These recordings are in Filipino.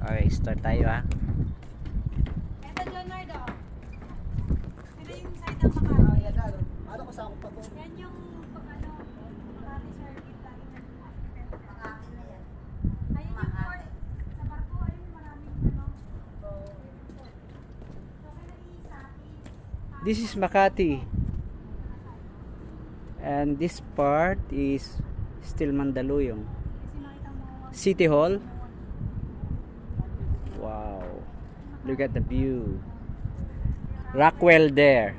Okay, start tayo ha. Ito, Leonardo. Ito yung side ng Makati. Ano ko sa akong pag Yan yung ano, Makati Circuit lang. Makati na yan. Ayun yung port. Sa barko, ayun maraming ano. So, This is Makati. And this part is still Mandaluyong. kasi nakita mo City Hall. Wow. Look at the view. Rockwell there.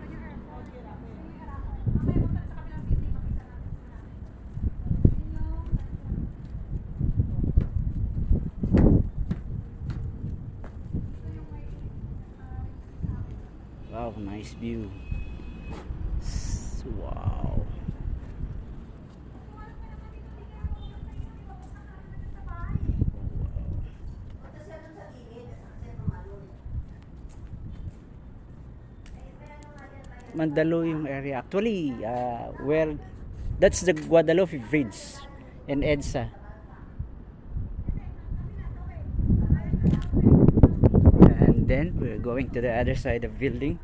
Wow, nice view. Wow. Mandaluyong area. Actually, where that's the Guadalupe Bridge in EDSA. And then we're going to the other side of the building.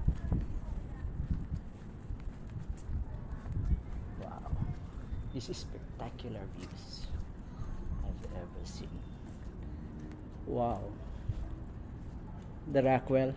Wow. This is spectacular views I've ever seen. Wow. The Rockwell.